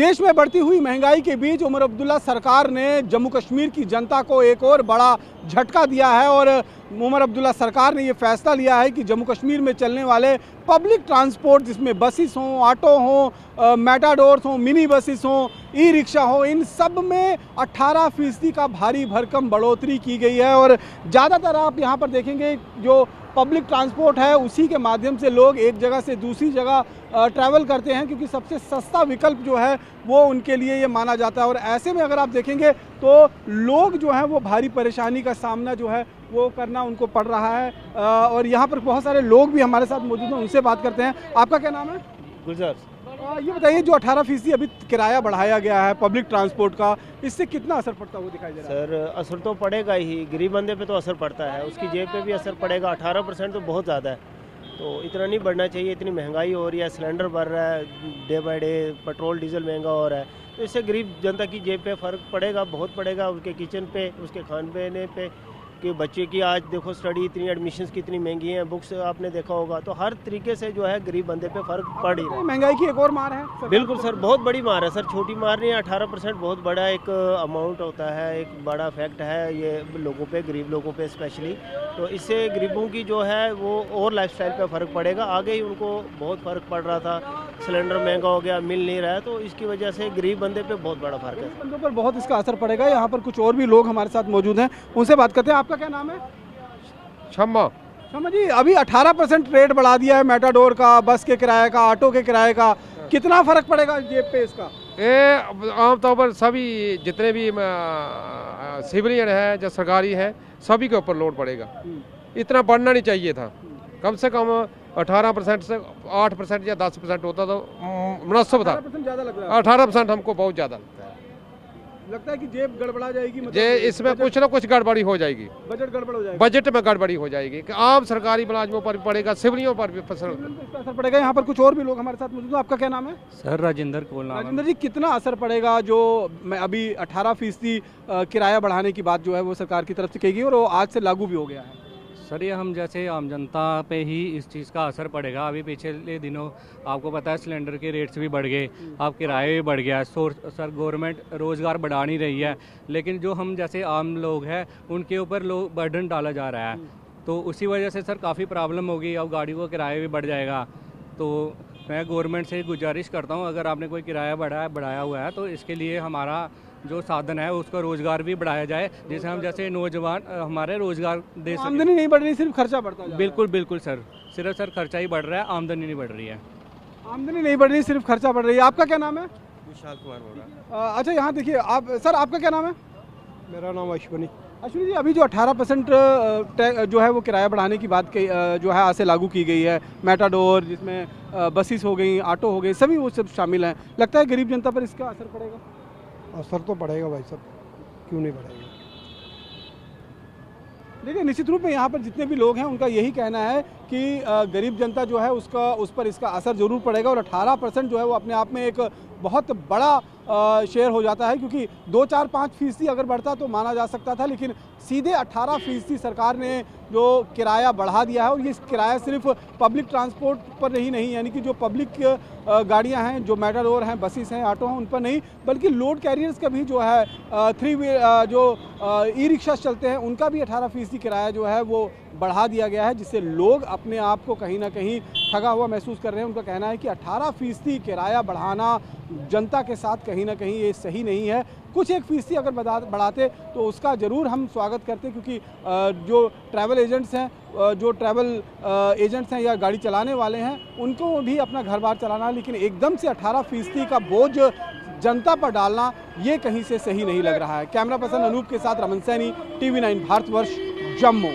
देश में बढ़ती हुई महंगाई के बीच उमर अब्दुल्ला सरकार ने जम्मू कश्मीर की जनता को एक और बड़ा झटका दिया है और उमर अब्दुल्ला सरकार ने ये फैसला लिया है कि जम्मू कश्मीर में चलने वाले पब्लिक ट्रांसपोर्ट जिसमें बसेस हों, ऑटो हों, मेटाडोर्स हों, मिनी बसेस हों, ई रिक्शा हो, इन सब में 18% का भारी भरकम बढ़ोतरी की गई है। और ज़्यादातर आप यहाँ पर देखेंगे जो पब्लिक ट्रांसपोर्ट है उसी के माध्यम से लोग एक जगह से दूसरी जगह ट्रैवल करते हैं, क्योंकि सबसे सस्ता विकल्प जो है वो उनके लिए ये माना जाता है। और ऐसे में अगर आप देखेंगे तो लोग जो हैं वो भारी परेशानी का सामना जो है वो करना उनको पड़ रहा है। और यहाँ पर बहुत सारे लोग भी हमारे साथ मौजूद हैं, उनसे बात करते हैं। आपका क्या नाम है? गुलजार। ये बताइए, जो 18% अभी किराया बढ़ाया गया है पब्लिक ट्रांसपोर्ट का, इससे कितना असर पड़ता है वो दिखाई दे रहा है? सर असर तो पड़ेगा ही, गरीब बंदे पे तो असर पड़ता है, उसकी जेब पे भी असर पड़ेगा। 18% तो बहुत ज़्यादा है, तो इतना नहीं बढ़ना चाहिए। इतनी महंगाई हो रही है, सिलेंडर बढ़ रहा है day by day, petrol diesel महंगा हो रहा है, तो इससे गरीब जनता की जेब पे फ़र्क पड़ेगा, बहुत पड़ेगा। उसके किचन पे, उसके खान पीने पे, कि बच्चे की आज देखो स्टडी इतनी, एडमिशन्स कितनी महंगी हैं, बुक्स आपने देखा होगा, तो हर तरीके से जो है गरीब बंदे पे फ़र्क पड़ ही रहा है। महंगाई की एक और मार है। बिल्कुल सर, बहुत बड़ी मार है सर, छोटी मार नहीं है। 18% बहुत बड़ा एक अमाउंट होता है, एक बड़ा फैक्ट है ये लोगों पे, गरीब लोगों पे स्पेशली। तो इससे गरीबों की जो है वो और लाइफस्टाइल पे फ़र्क पड़ेगा। आगे ही उनको बहुत फ़र्क पड़ रहा था, सिलेंडर महंगा हो गया, मिल नहीं रहा है, तो इसकी वजह से गरीब बंदे पे बहुत बड़ा फ़र्क है। बंदों पर बहुत इसका असर पड़ेगा। यहाँ पर कुछ और भी लोग हमारे साथ मौजूद हैं, उनसे बात करते हैं। आपका क्या नाम है? शम्मा। शम्मा जी, अभी 18% रेट बढ़ा दिया है मेटाडोर का, बस के किराए का, ऑटो के किराए का, कितना फर्क पड़ेगा जेब पे इसका? ये आमतौर पर सभी जितने भी सिविलियन है जो सरकारी है सभी के ऊपर लोड पड़ेगा। इतना बढ़ना नहीं चाहिए था, कम से कम 18% से 8% या 10% होता तो मुनासिब था। 18% ज़्यादा लग रहा है। 18% हमको बहुत ज़्यादा लगता है कि जेब गड़बड़ा जाएगी, जे इसमें कुछ ना कुछ गड़बड़ी हो जाएगी, बजट गड़बड़ हो जाएगा, बजट में गड़बड़ी हो जाएगी कि आम सरकारी मुलाजमों पर भी पड़ेगा, सिविलियों पर भी असर पड़ेगा। यहाँ पर कुछ और भी लोग हमारे साथ मौजूद हैं। आपका क्या नाम है? सर राजेंद्र कोल नाम है। राजेंद्र जी, कितना असर पड़ेगा जो मैं अभी 18% किराया बढ़ाने की बात जो है वो सरकार की तरफ से कही गई और वो आज से लागू भी हो गया है? सर ये हम जैसे आम जनता पे ही इस चीज़ का असर पड़ेगा। अभी पिछले दिनों आपको पता है सिलेंडर के रेट्स भी बढ़ गए, आप किराए भी बढ़ गया। सर गवर्नमेंट रोज़गार बढ़ा नहीं रही है, लेकिन जो हम जैसे आम लोग हैं उनके ऊपर बर्डन डाला जा रहा है, तो उसी वजह से सर काफ़ी प्रॉब्लम होगी। अब गाड़ी को किराया भी बढ़ जाएगा, तो मैं गवर्नमेंट से गुजारिश करता हूँ अगर आपने कोई किराया बढ़ाया हुआ है तो इसके लिए हमारा जो साधन है उसका रोजगार भी बढ़ाया जाए, जिससे हम जैसे नौजवान हमारे रोजगार दे सकें। आमदनी नहीं बढ़ रही, सिर्फ खर्चा बढ़ता जा रहा है। बिल्कुल बिल्कुल सर, सिर्फ सर खर्चा ही बढ़ रहा है, आमदनी नहीं बढ़ रही है। आमदनी नहीं बढ़ रही, सिर्फ खर्चा बढ़ रही है। आपका क्या नाम है? विशाल कुमार बोल रहा अच्छा, यहाँ देखिए आप सर, आपका क्या नाम है? मेरा नाम अश्विनी। अश्विनी जी, अभी जो 18% जो है वो किराया बढ़ाने की बात जो है आज से लागू की गई है, मेटाडोर जिसमें बसेस हो गई, ऑटो हो गए, सभी वो सब शामिल हैं, लगता है गरीब जनता पर इसका असर पड़ेगा? असर तो पड़ेगा भाई साहब, क्यों नहीं पड़ेगा। देखिए, निश्चित रूप में यहाँ पर जितने भी लोग हैं उनका यही कहना है कि गरीब जनता जो है उस पर इसका असर ज़रूर पड़ेगा। और 18% जो है वो अपने आप में एक बहुत बड़ा शेयर हो जाता है, क्योंकि 2-4-5% अगर बढ़ता तो माना जा सकता था, लेकिन सीधे 18% सरकार ने जो किराया बढ़ा दिया है। और ये किराया सिर्फ पब्लिक ट्रांसपोर्ट पर ही नहीं, यानी कि जो पब्लिक गाड़ियां हैं, जो मेटाडोर हैं, बसेस हैं, ऑटो हैं, उन पर नहीं, बल्कि लोड कैरियर्स का भी जो है जो ई रिक्शा चलते हैं उनका भी 18% किराया जो है वो बढ़ा दिया गया है, जिससे लोग अपने आप को कहीं ना कहीं ठगा हुआ महसूस कर रहे हैं। उनका कहना है कि 18% किराया बढ़ाना जनता के साथ कहीं ना कहीं ये सही नहीं है। कुछ 1% अगर बढ़ाते तो उसका ज़रूर हम स्वागत करते, क्योंकि जो ट्रैवल एजेंट्स हैं या गाड़ी चलाने वाले हैं उनको भी अपना घर बार चलाना है, लेकिन एकदम से 18% का बोझ जनता पर डालना ये कहीं से सही नहीं लग रहा है। कैमरा पर्सन अनूप के साथ रमन सैनी, TV9 भारतवर्ष, जम्मू।